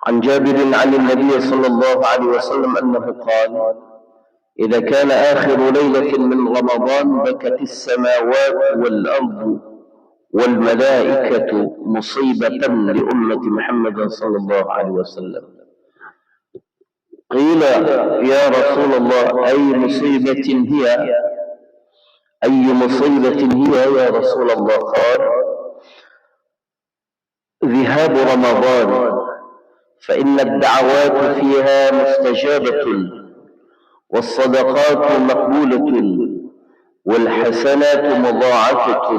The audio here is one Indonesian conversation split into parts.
عن جابر عن النبي صلى الله عليه وسلم أنه قال: إذا كان آخر ليلة من رمضان بكت السماوات والأرض والملائكة مصيبة لأمة محمد صلى الله عليه وسلم. قيل: يا رسول الله أي مصيبة هي؟ أي مصيبة هي يا رسول الله؟ قال: ذهاب رمضان، فإن الدعوات فيها مستجابة، والصدقات مقبولة، والحسنات مضاعفة،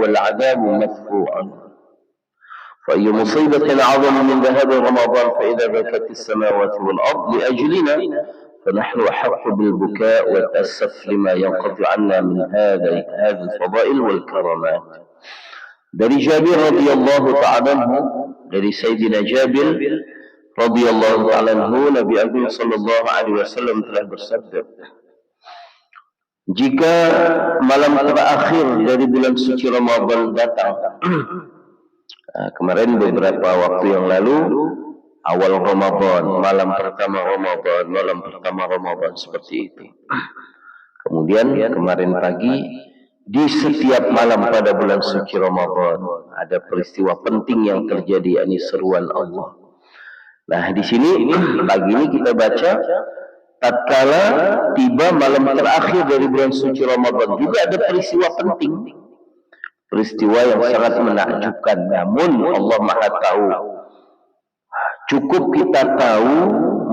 والعذاب مرفوع. فأي مصيبة أعظم من ذهاب رمضان؟ فإذا بكت السماوات والأرض لأجلنا فنحن أحق بالبكاء والتأسف لما ينقطع عنا من هذه الفضائل والكرامات. Dari Jabir radhiyallahu ta'ala anhu, dari Sayyidina Jabir radhiyallahu ta'ala anhu, Nabi Agung sallallahu alaihi wasallam telah bersabda, jika malam terakhir dari bulan suci Ramadan datang, kemarin beberapa waktu yang lalu, awal Ramadan, malam pertama Ramadan seperti itu. Kemudian kemarin pagi, di setiap malam pada bulan suci Ramadan ada peristiwa penting yang terjadi, yakni seruan Allah. Nah, di sini pagi ini kita baca tatkala tiba malam terakhir dari bulan suci Ramadan juga ada peristiwa penting, peristiwa yang sangat menakjubkan. Namun Allah Maha tahu. Cukup kita tahu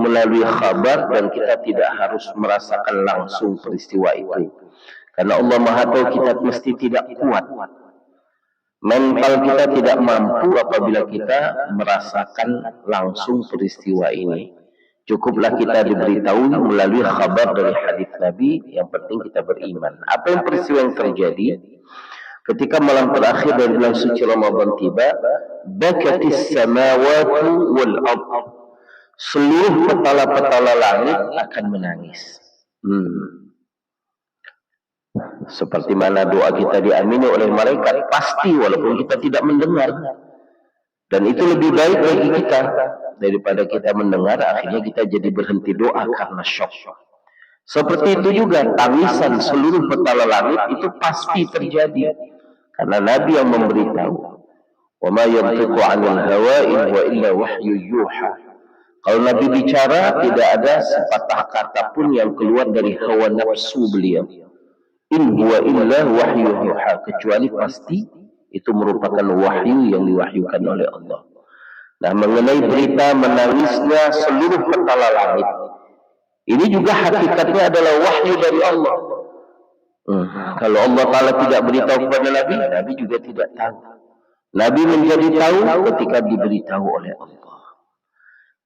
melalui khabar dan kita tidak harus merasakan langsung peristiwa itu. Karena Allah Maha tahu kita mesti tidak kuat. Mental kita tidak mampu apabila kita merasakan langsung peristiwa ini. Cukuplah kita diberitahu melalui khabar dari hadis Nabi, yang penting kita beriman. Apa yang peristiwa yang terjadi? Ketika malam terakhir dari bulan suci Ramadan tiba, bakatis samawati wal ardh. Seluruh petala-petala langit akan menangis. Seperti mana doa kita diamini oleh malaikat, pasti walaupun kita tidak mendengar. Dan itu lebih baik bagi kita daripada kita mendengar, akhirnya kita jadi berhenti doa karena syok. Seperti itu juga tangisan seluruh petala langit itu pasti terjadi. Karena Nabi yang memberitahu, wa ma yantiqu 'anil hawa in huwa illa wahyu yuha. Kalau Nabi bicara, tidak ada sepatah kata pun yang keluar dari hawa nafsu beliau. In huwa illa wahyu yuha, kecuali pasti itu merupakan wahyu yang diwahyukan oleh Allah. Nah, mengenai berita menangisnya seluruh petala langit, ini juga hakikatnya adalah wahyu dari Allah. Kalau Allah Ta'ala tidak beritahu kepada Nabi, Nabi juga tidak tahu. Nabi menjadi tahu ketika diberitahu oleh Allah.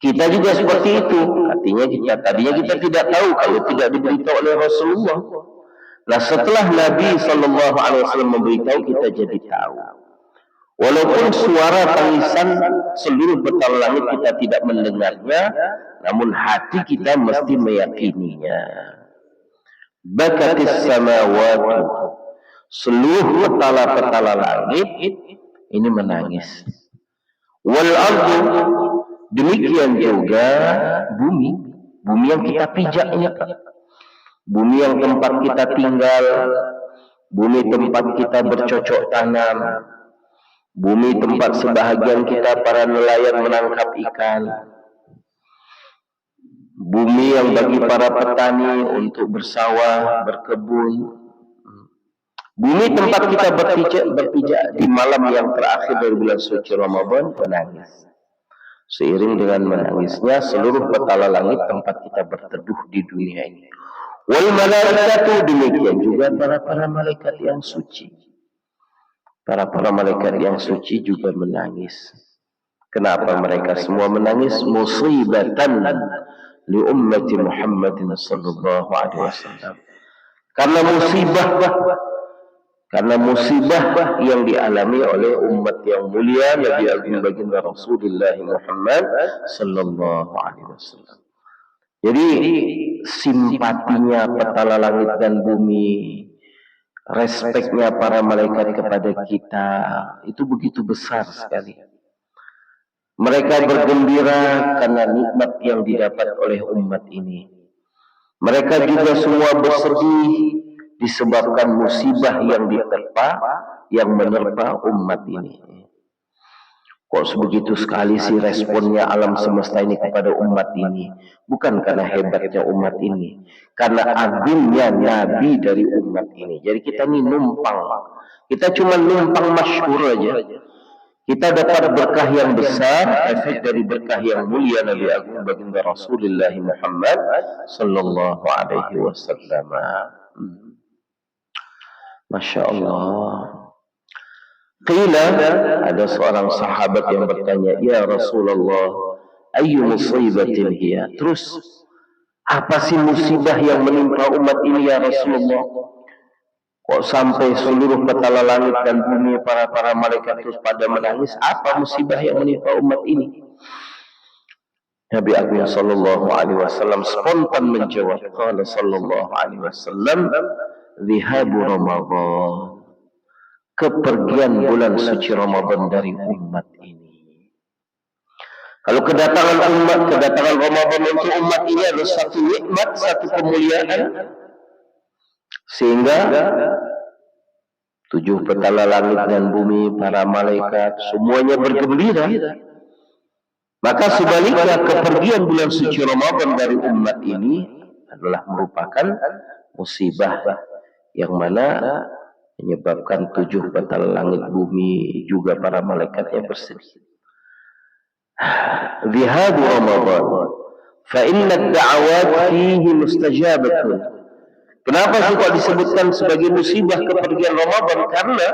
Kita juga seperti itu. Artinya tadinya kita tidak tahu kalau tidak diberitahu oleh Rasulullah. Nah, setelah Nabi Sallallahu Alaihi Wasallam memberitahu, kita jadi tahu. Walaupun suara tangisan seluruh petala langit kita tidak mendengarnya, namun hati kita mesti meyakininya. Bakatis samawati, seluruh petala-petala langit ini menangis. Wal ardu, demikian juga bumi yang kita pijak ini, bumi yang tempat kita tinggal, bumi tempat kita bercocok tanam, bumi tempat sebahagian kita para nelayan menangkap ikan, bumi yang bagi para petani untuk bersawah, berkebun, bumi tempat kita berpijak di malam yang terakhir dari bulan suci Ramadan menangis. Seiring dengan menangisnya seluruh petala langit tempat kita berteduh di dunia ini. Wal malaikatu, demikian juga para malaikat yang suci. Para malaikat yang suci juga menangis. Kenapa mereka semua menangis? Musibatan li ummati Muhammadin sallallahu alaihi wasallam. Karena musibah yang dialami oleh umat yang mulia Nabi Agung baginda Rasulullah Muhammad sallallahu alaihi wasallam. Jadi simpatinya petala langit dan bumi respeknya para malaikat kepada kita itu begitu besar sekali. Mereka bergembira karena nikmat yang didapat oleh umat ini. Mereka juga semua bersedih disebabkan musibah yang menerpa umat ini. Kok sebegitu sekali sih responnya alam semesta ini kepada umat ini? Bukan karena hebatnya umat ini, karena agungnya nabi dari umat ini. Jadi kita ini numpang. Kita cuma numpang masyhur aja. Kita dapat berkah yang besar, efek dari berkah yang mulia Nabi Agung baginda Rasulullah Muhammad sallallahu alaihi wasallam. Masya Allah. Qila, ada seorang sahabat yang bertanya, ya Rasulullah, ayyu musibatin hiya? Terus, apa sih musibah yang menimpa umat ini ya Rasulullah? Kok sampai seluruh petala langit dan bumi para malaikat terus pada menangis? Apa musibah yang menimpa umat ini? Nabi Agung sallallahu alaihi wasallam spontan menjawab, qala sallallahu alaihi wasallam, dhihabu Ramadan. Kepergian bulan suci Ramadan dari umat ini. Kalau kedatangan Ramadan untuk umat ini adalah satu nikmat, satu kemuliaan, sehingga 7 petala langit dan bumi, para malaikat, semuanya bergembira. Maka sebaliknya kepergian bulan suci Ramadan dari umat ini adalah merupakan musibah yang mana menyebabkan 7 petala langit bumi juga para malaikatnya bersedih. Dhihabu Ramadan fa inna ad-da'awat fihi mustajabatun. Kenapa sih kok disebutkan sebagai musibah kepergian Ramadan? Karena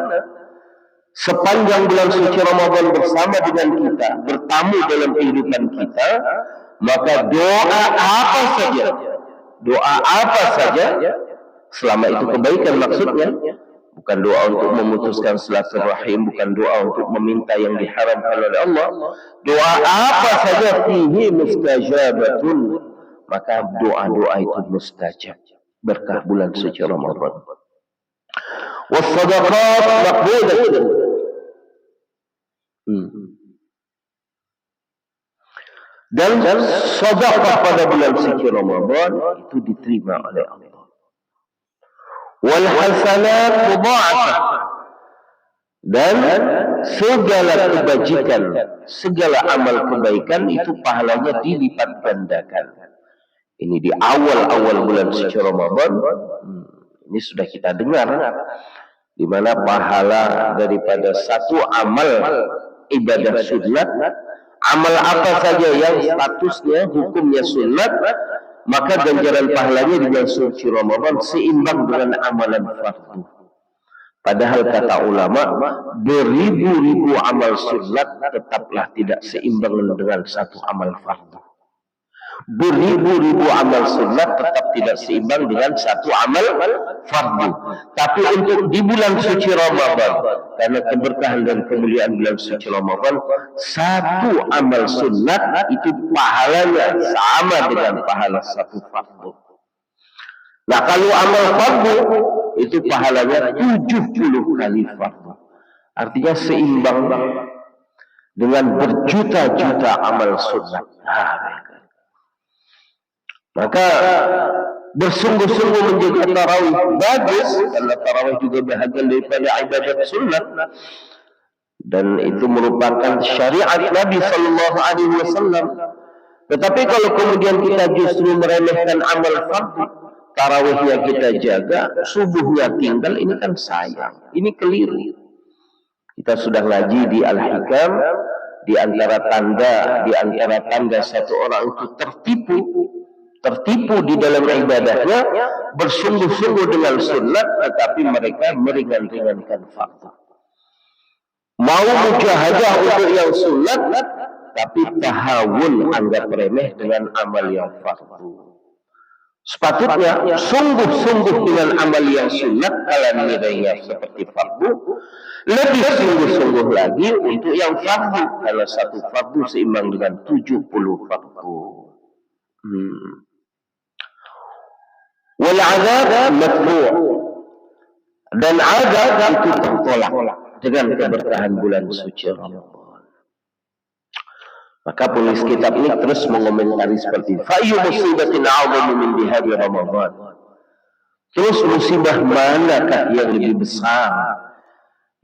sepanjang bulan suci Ramadan bersama dengan kita, bertamu dalam kehidupan kita, maka doa apa saja selama itu kebaikan maksudnya, bukan doa untuk memutuskan silaturahim, bukan doa untuk meminta yang diharamkan oleh Allah. Doa apa saja fihi mustajabatun, maka doa-doa itu mustajab. Berkah bulan suci Ramadan. Was-sadaqat maqbulatun. Dan sedekah pada bulan suci Ramadan itu diterima oleh Allah. Wal hasanat mudha'afah, dan segala kebajikan, segala amal kebaikan itu pahalanya dilipat gandakan. Ini di awal-awal bulan suci Ramadan. Ini sudah kita dengar, di mana pahala daripada satu amal ibadah sunat, amal apa saja yang statusnya hukumnya sunat, maka ganjaran pahalanya di bulan suci Ramadan seimbang dengan amalan fardu. Padahal kata ulama, beribu-ribu amal sunat tetaplah tidak seimbang dengan satu amal fardu. Beribu-ribu amal sunat tetap tidak seimbang dengan satu amal fardu. Tapi untuk di bulan suci Ramadan, karena keberkahan dan kemuliaan bulan suci Ramadan, satu amal sunat itu pahalanya sama dengan pahala satu fardu. Nah, kalau amal fardu itu pahalanya 70 kali fardu. Artinya seimbang dengan berjuta-juta amal sunat. Maka bersungguh-sungguh menjaga tarawih bagus, karena tarawih juga bahagian daripada ibadat sunat, dan itu merupakan syariat Nabi Sallallahu Alaihi Wasallam. Tetapi kalau kemudian kita justru meremehkan amal fardu, tarawihnya kita jaga, subuhnya tinggal, ini kan sayang, ini keliru. Kita sudah ngaji di Al-Hikam, di antara tanda satu orang itu tertipu di dalam ibadahnya, bersungguh-sungguh dengan sunat, tetapi mereka meringan-ringankan fardu. Mau mujahadah untuk yang sunat, tapi tahawun anggap remeh dengan amal yang fardu. Sepatutnya sungguh-sungguh dengan amal yang sunat kalau nilainya seperti fardu, lebih sungguh-sungguh lagi untuk yang fardu, kalau satu fardu seimbang dengan 70 fardu. Wal azab matbu', Dan azab itu tertolak dengan keberkahan bulan suci Ramadan. Maka penulis kitab ini terus mengomentari seperti fa'yu musibatin a'zamu min bihari Ramadan. Terus musibah manakah yang lebih besar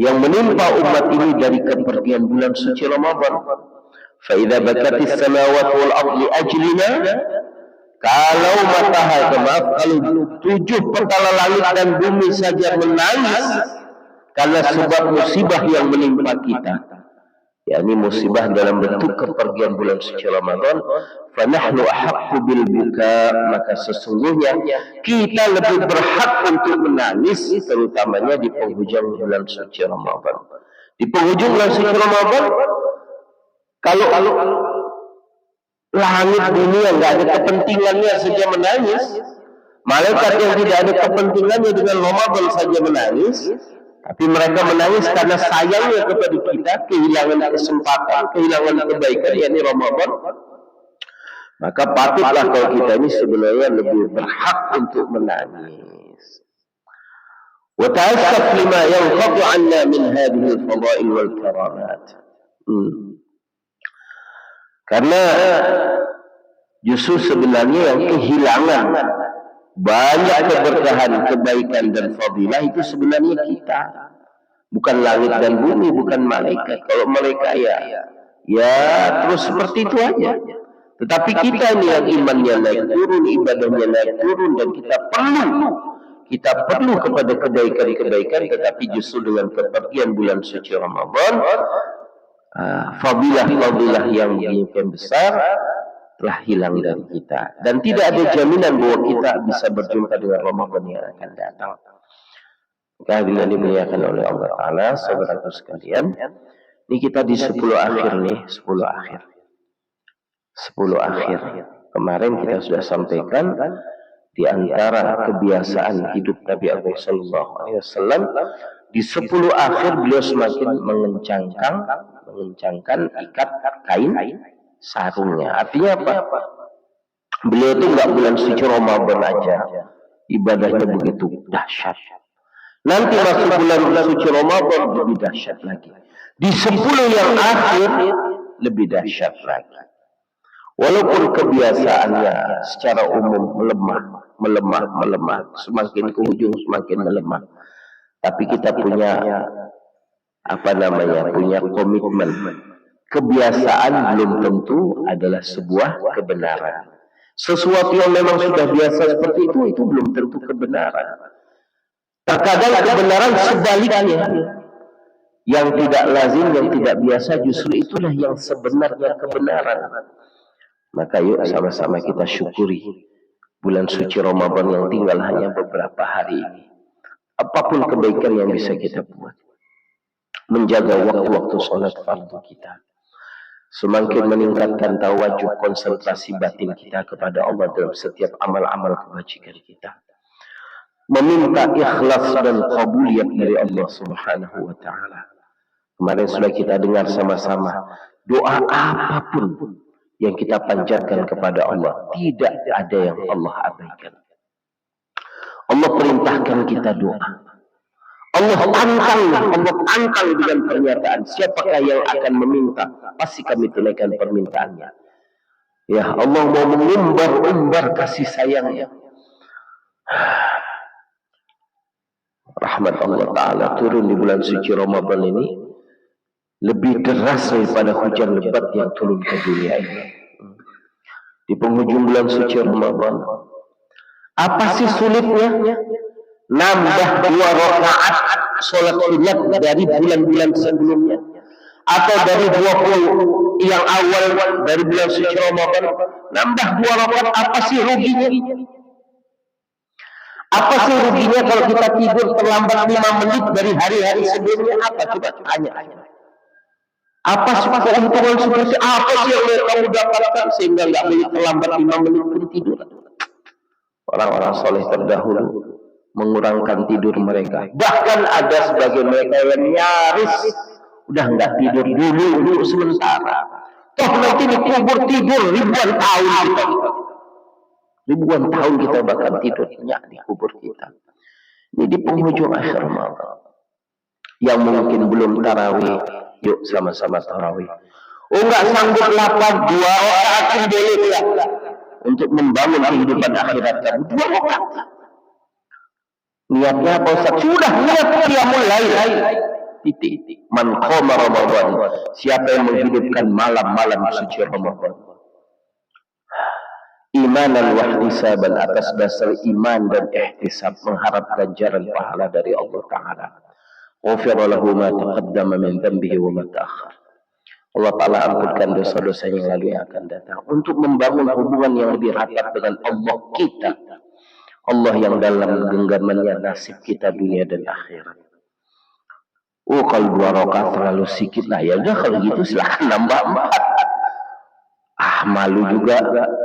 yang menimpa umat ini dari kepergian bulan suci Ramadan? Fa idza bakatis samawati wal ardi ajlina, kalau matahari, maaf, kalau 7 petala langit dan bumi saja menangis karena sebab musibah yang menimpa kita, yakni musibah dalam bentuk kepergian bulan suci Ramadan, fa nahnu ahaqqu bil buka, maka sesungguhnya kita lebih berhak untuk menangis, terutamanya di penghujung bulan suci Ramadan. Di penghujung bulan suci Ramadan, kalau langit bumi yang tidak ada kepentingannya saja menangis, malaikat yang tidak ada kepentingannya dengan Ramadan saja menangis, tapi mereka menangis karena sayangnya kepada kita, kehilangan kesempatan, kehilangan kebaikan, yakni Ramadan. Maka patutlah kalau kita ini sebenarnya lebih berhak untuk menangis. Wa ta'assaf lima yanqatu 'anna min hadhihi al-fada'il wal karamat. Karena justru sebenarnya yang kehilangan banyak keberkahan, kebaikan dan fadilah itu sebenarnya kita. Bukan langit dan bumi, bukan malaikat. Kalau mereka ya terus seperti itu aja. Tetapi kita ini yang imannya naik turun, ibadahnya naik turun, dan kita perlu kepada kebaikan-kebaikan, tetapi justru dengan kepergian bulan suci Ramadan, fadilah-fadilah yang demikian besar telah hilang dari kita, dan tidak ada jaminan bahwa kita bisa berjumpa dengan Ramadan yang akan datang. Kehadiran dimuliakan oleh Allah Ta'ala, saudaraku sekalian, ini kita di 10 akhir nih, 10 akhir. Kemarin kita sudah sampaikan di antara kebiasaan hidup Nabi Muhammad SAW, di 10 akhir beliau semakin mengencangkan ikat kain sarungnya. Artinya apa? Beliau itu nggak bulan suci Ramadan aja ibadahnya begitu dahsyat. Nanti masuk bulan suci Ramadan lebih dahsyat lagi. Di 10 yang akhir lebih dahsyat lagi. Walaupun kebiasaannya secara umum melemah, semakin ke ujung semakin melemah. Tapi kita punya punya komitmen. Kebiasaan belum tentu adalah sebuah kebenaran. Sesuatu yang memang sudah biasa seperti itu belum tentu kebenaran. Terkadang kebenaran sebaliknya. Yang tidak lazim, yang tidak biasa, justru itulah yang sebenarnya kebenaran. Maka yuk sama-sama kita syukuri bulan suci Ramadan yang tinggal hanya beberapa hari ini. Apapun kebaikan yang bisa kita buat, menjaga waktu-waktu sholat fardu kita, semakin meningkatkan tawajjuh konsentrasi batin kita kepada Allah dalam setiap amal-amal kebajikan kita, meminta ikhlas dan qabuliyat dari Allah Subhanahu wa Ta'ala. Kemarin sudah kita dengar sama-sama, doa apapun yang kita panjatkan kepada Allah, tidak ada yang Allah abaikan. Allah perintahkan kita doa. Allah tantang dengan pernyataan, siapakah yang akan meminta, pasti kami tunaikan permintaannya. Ya Allah mau mengumbar-umbar kasih sayangnya. Rahmat Allah Ta'ala turun di bulan suci Ramadan ini lebih deras daripada hujan lebat yang turun ke dunia ini. Di penghujung bulan suci Ramadan, apa sih sulitnya? Nambah 2 rakaat sholat sunat dari bulan-bulan sebelumnya, atau dari 20 yang awal dari bulan suci Ramadan, nambah 2 rakaat. Apa sih ruginya? Apa sih ruginya kalau kita tidur terlambat 5 menit dari hari-hari sebelumnya? Apa? Coba tanya. Apa keuntungan seperti apa sih yang kamu dapatkan sehingga nggak boleh terlambat 5 menit pun tidur? Orang-orang soleh terdahulu mengurangkan tidur mereka. Bahkan ada sebagian mereka yang nyaris udah nggak tidur dulu sementara. Toh nanti dikubur tidur ribuan tahun kita. Ribuan tahun kita bahkan tidurnya di kubur kita. Ini di penghujung akhir Ramadan. Yang mungkin belum tarawih, yuk sama-sama tarawih. Oh enggak sanggup lapar, 2 rakaat pun boleh ya. Untuk membangun kehidupan akhirat kamu, 2 rakaat. Niatnya apa Ustaz? Sudah niat qiyamul lail. Titik. Man qama Ramadan. Siapa yang menghidupkan malam-malam suci Ramadan. Imanan wa ihtisaban, atas dasar iman dan ihtisab, mengharap ganjaran pahala dari Allah Ta'ala. Ghufira lahu ma taqaddama min dhanbihi wa ma ta'akhkhar. Allah Ta'ala ampunkan dosa-dosa yang lalu yang akan datang. Untuk membangun hubungan yang lebih rapat dengan Allah kita. Allah yang dalam genggamannya nasib kita dunia dan akhirat. Oh kalau 2 rakaat terlalu sedikit lah. Ya udah kalau gitu silahkan nambah 4. Malu juga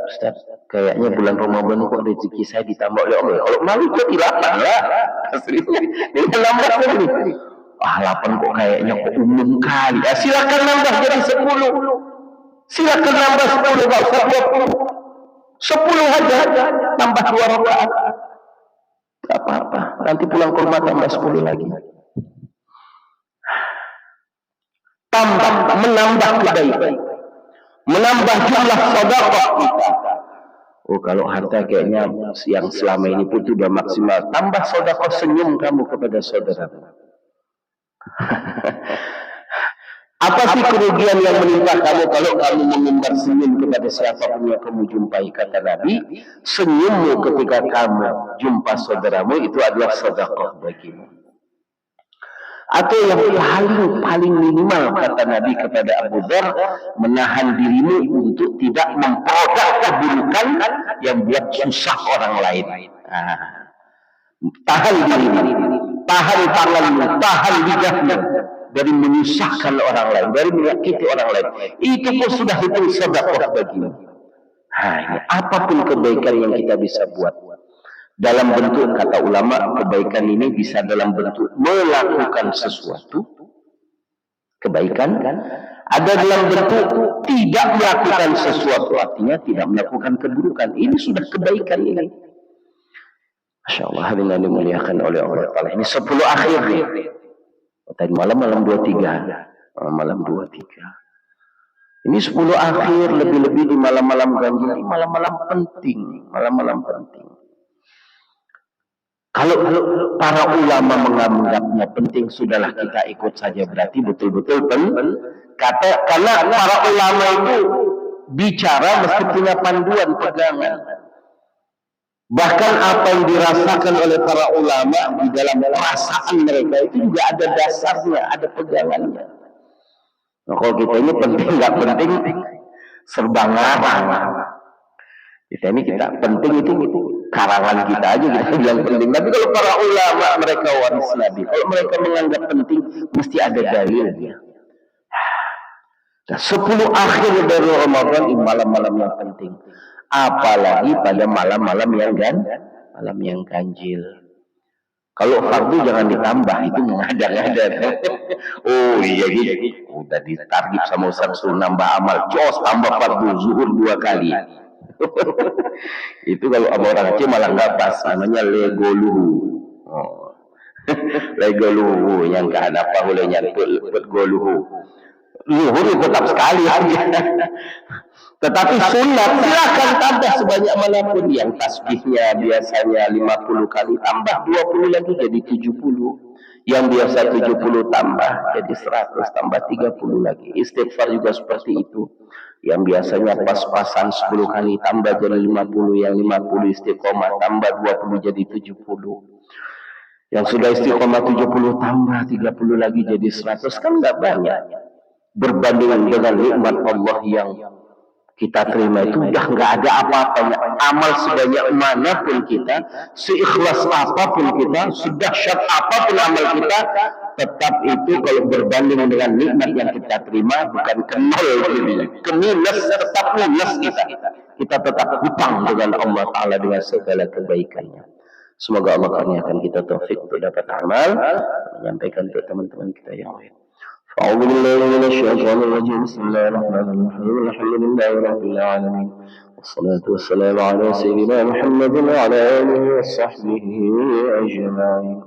Ustaz. Kayaknya bulan Ramadan kok rezeki saya ditambah oleh Allah. Kalau malu kok 8 lah. Ini nambah sekali. 8 kok kayaknya kok umum kali. Ya, silakan nambah jadi 10. Silakan nambah 10, enggak usah 20. 10 aja, tambah 2 rakaat. Enggak apa-apa. Nanti pulang ke rumah tambah 10 lagi. Tambah, menambah kebaikan. Menambah jumlah sedekah kita. Oh kalau harta kayaknya yang selama ini pun sudah maksimal. Tambah sedekah senyum kamu kepada saudara. Apa sih kerugian yang menimpa kamu kalau kamu mengumbar senyum kepada siapapun yang kamu jumpai? Kata Nabi, senyummu ketika kamu jumpa saudaramu itu adalah sedekah bagimu. Atau yang paling minimal kata Nabi kepada Abu Dzar, menahan dirimu untuk tidak memproduk keburukan yang buat susah orang lain. Tahan dirimu, tahan tanganmu, tahan lidahmu dari menyusahkan orang lain, dari menyakiti orang lain. Itu pun sudah hitung sedekah bagimu. Ini apapun kebaikan yang kita bisa buat. Dalam bentuk, kata ulama, kebaikan ini bisa dalam bentuk melakukan sesuatu kebaikan, ada dalam bentuk tidak melakukan sesuatu, artinya tidak melakukan keburukan. Ini sudah kebaikan ini. Masya Allah, hari ini dimuliakan oleh Allah Ta'ala. Ini 10 akhir nih. Tadi malam 23. Malam 23. Ini 10 akhir, lebih-lebih di malam-malam ganjil. Ini malam-malam penting. Malam-malam penting. Kalau para ulama menganggapnya penting, sudahlah kita ikut saja. Berarti betul-betul karena para ulama itu bicara mesti punya panduan pegangan. Bahkan apa yang dirasakan oleh para ulama di dalam perasaan mereka itu juga ada dasarnya, ada pegangannya. Nah, kalau kita ini penting nggak penting serba ngarang. Kita penting itu karangan kita aja kita bilang penting. Tapi kalau para ulama mereka waris Nabi, kalau mereka menganggap penting mesti ada dalilnya. Nah, 10 akhir dari Ramadan ini malam-malam yang penting. Apalagi pada malam-malam yang ganjil. Kalau fardu jangan ditambah, itu mengadar-adar. Oh iya gitu. Udah ditargib sama Ustaz suruh nambah amal. Jos tambah fardu zuhur 2 kali. Itu kalau sama orang Aceh malah nggak pas, namanya legoluhu. Legoluhu yang kan apa bolehnya goluhu. Zuhur tetap sekali aja. Tetapi sunat silakan tambah sebanyak manapun. Yang tasbihnya biasanya 50 kali tambah 20 lagi jadi 70. Yang biasa 70 tambah jadi 100, tambah 30 lagi. Istighfar juga seperti itu. Yang biasanya pas-pasan 10 kali tambah jadi 50, yang 50 istiqomah tambah 20 jadi 70. Yang sudah istiqomah 70 tambah 30 lagi jadi 100, kan nggak banyak. Berbanding dengan nikmat Allah yang kita terima itu udah nggak ada apa-apanya. Amal sebanyak manapun kita, seikhlas apapun kita, sedahsyat apapun amal kita, tetap itu kalau berbanding dengan nikmat yang kita terima bukan ke nol, ke minus, tetap minus kita. Kita tetap hutang dengan Allah Ta'ala dengan segala kebaikannya. Semoga Allah karuniakan kita taufik untuk dapat amal, menyampaikan untuk teman-teman kita yang lain. أعوذ بالله من الشيطان الرجيم بسم الله الرحمن الرحيم الحمد لله رب العالمين والصلاة والسلام على سيدنا محمد وعلى آله وصحبه أجمعين.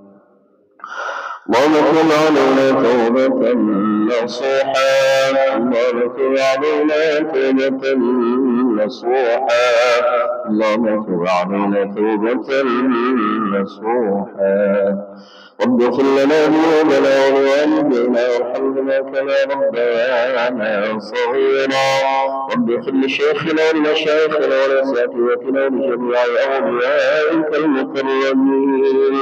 اللهم تب علينا توبة نصوحا، اللهم تب علينا توبة نصوحا، اللهم تب علينا توبة نصوحا. رب اغفر لنا ذنوبنا ولوالدينا وارحمنا كما ربيانا صغيرا. رب اغفر لشيخنا ولمشايخنا ولاساتذتنا ولجميع اوليائك المقربين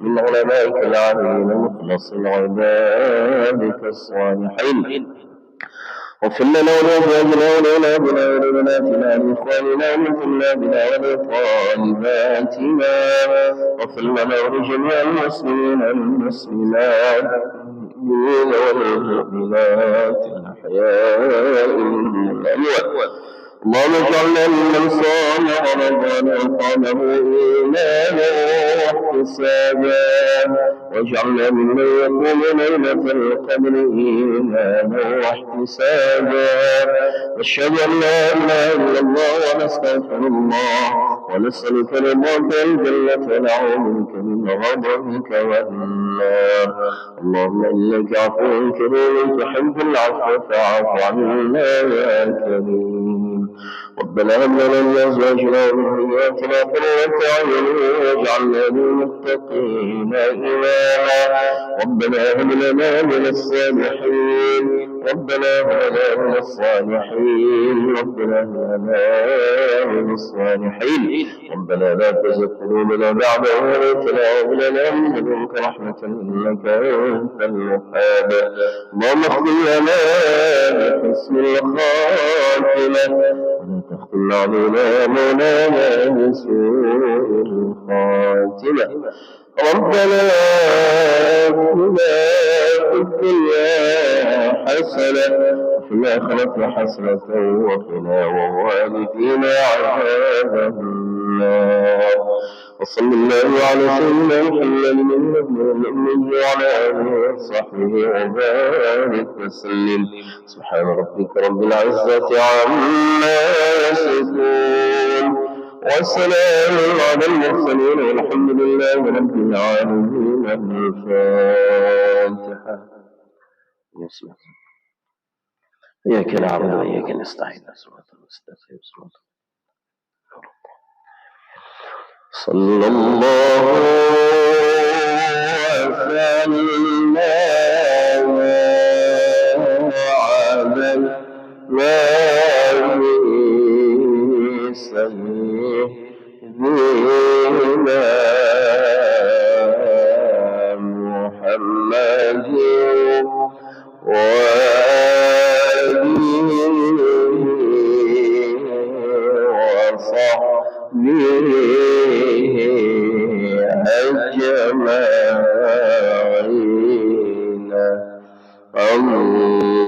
من علمائك العاملين مخلصين عبادك الصالحين. واغفر لنا ولأزواجنا ولأولادنا ولبناتنا ولإخواننا ولطلابنا ولطالباتنا. واغفر لنا ولجميع المسلمين والمسلمات والمؤمنات الأحياء منهم والأموات. اللهم اجعلنا ممن صام رمضان وقامه إيمانا واحتسابا، واجعلنا ممن يقوم ليلة القدر إيمانا واحتسابا. نشهد أن لا إله إلا الله ونستغفر الله ونسألك رضاك الجنة ونعوذ بك من غضبك والنار. اللهم إنك عفو كريم تحب العفو فاعف عنا يا كريم. ربنا هب لنا من ازواجنا وذرياتنا قرة اعين واجعلنا للمتقين اماما. ربنا هب لنا من الصالحين، ربنا هب لنا من الصالحين، ربنا هب لنا من الصالحين. ربنا لا تزغ قلوبنا بعد إذ هديتنا وهب لنا من لدنك رحمة إنك أنت الوهاب. اللهم اغفر لنا بحسن الخاتمة ولا تختم علينا مولانا بسوء الخاتمة. ربنا آتنا في الدنيا حسنة وفي الآخرة حسنة وقنا ووالدينا عذاب النار. وصلى الله على سيدنا محمد النبي وعلى آله وصحبه وبارك وسلم. سبحان ربك رب العزة عما يصفون والسلام على المرسلين والحمد لله رب العالمين. الفاتحة. إياك نعبد وإياك نستعين صراط المستقيم صراط صلى الله وسلم على سيدنا محمد وصحبه أجمعين.